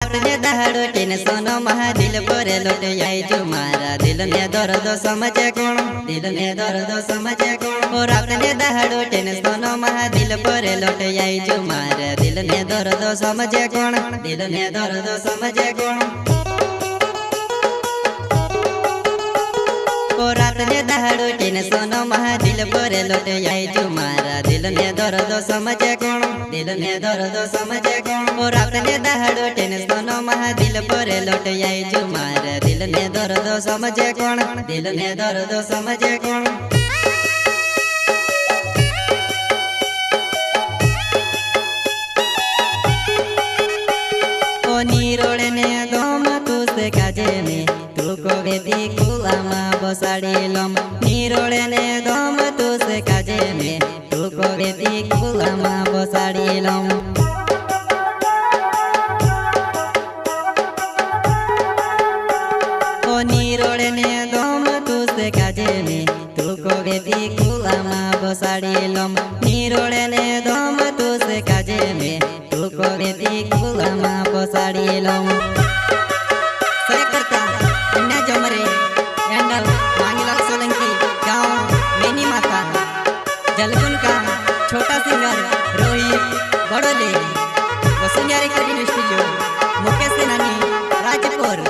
रात ने दहाड़ो टेन सोनो महा दिल पर लौट आई जो मारा दिल ने दर्द समझे कौन दिल ने दर्द समझे कौन रात ने दहाड़ो टेन सोनो महा दिल पर लौट आई जो मारा दिल ने दर्द समझे कौन दिल ने दर्द समझे कौन रात ने दहाड़ो टेन सोनो महा दिल पर लौट आई जो मारा दिल ने दर्द समझे कौन दिल ने दर्द समझे कौन रात ने दहाड़ो टेन सोनो महा दिल पर लौट आई जो मारा दिल ने दर्द समझे कौन दिल ने दर्द समझे कौन नीरोड़े ने दम तू से काजे में तू को बेटी कुलामा बसाड़ी लम नीरोड़े ने दम तू से काजे में तू को बेटी कुलामा बसाड़ी लम नीरोड़े ने दम तू से काजे में तू को बेटी कुलामा बसाड़ी लम नीरोड़े ने दम तू से काजे में तू को बेटी कुलामा बसाड़ी लम saya करता अन्य जमरे एंडल मांगीलाल सोलंकी गांव मेनी माता जलगुन का छोटा singer Rohit Badole Vasundhara recording studio Mukesh सेनानी राजपुर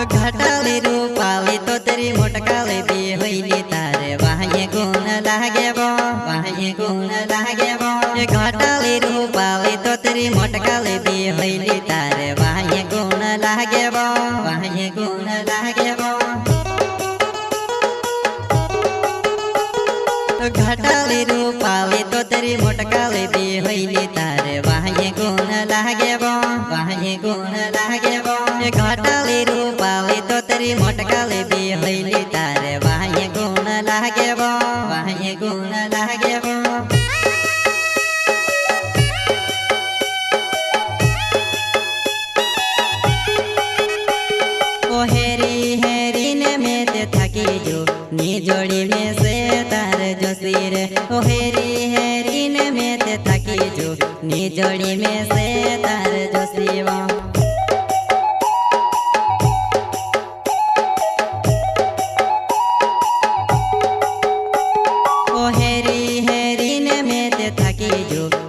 घटाले रूपाले तो तेरी मोटकाले भी होइली तारे वहां गुण लागे बो वहां गुण लागे बो घटाले रूपाले तो तेरी मोटकाले भी होइली तारे वहां गुण लागे बो वहां गुण लागे बो घटाले रूपाले तो तेरी मोटकाले भी होइली तारे वहां गुण लागे बो वहां गुण लागे बो घटाले रूपाले तो तेरी मोटकाले भी होइली तारे वहां गुण लागे बो वहां गुण लागे बो ओ हेरी हेरी ने में ते थकी जो नी जोड़ी में से तार जो सिर ओ हेरी हेरी ने में ते थकी जो नी जोड़ी में से तार जो सिवा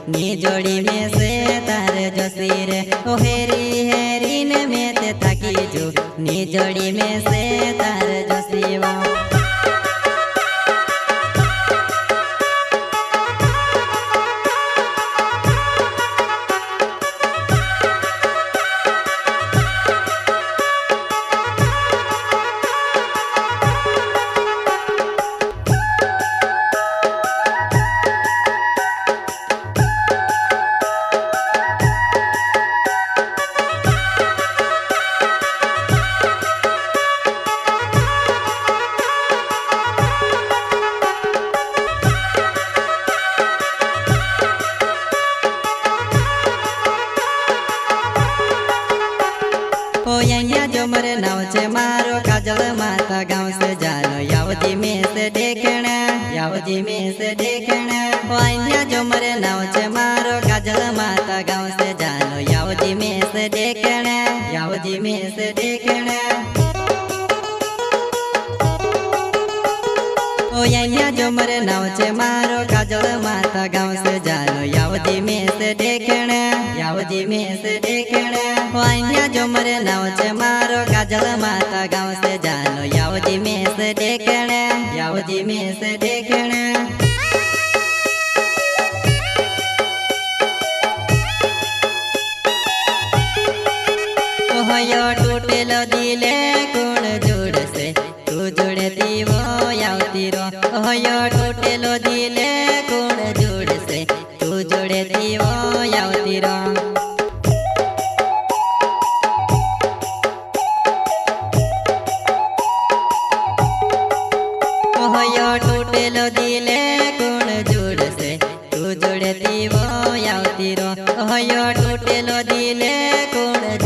नी जोड़ी में से तार जो सिर ओ हेरी हेरी ने में ते थकी जो नी जोड़ी में से तार जो सिवा जो मरे नाव से मारो काजल माता गाँव से जानो यावजी में से देखना यावजी में से देखना जो मरे नाव से मारो काजल माता गाँव से जानो यावजी में से देखना यावजी में से देखना जो मरे नाव से मारो काजल माता गाँव से जानो यावजी में से देखना यावजी में से देखना जो मरे नाव से मारो काजल माता गाँव से जानो यावजी में से देखना यावजी में से देखना टूटेलो दिले गुण जोड़ से तू जोड़े दीवो यावती रो टूटेलो दिले गुण जोड़ से तू जोड़े दीवो यावती रो હયો તૂટેલો દિલે કોણ જોડશે તું જોડેતી વો આવતી રો હયો તૂટેલો દિલે કોણ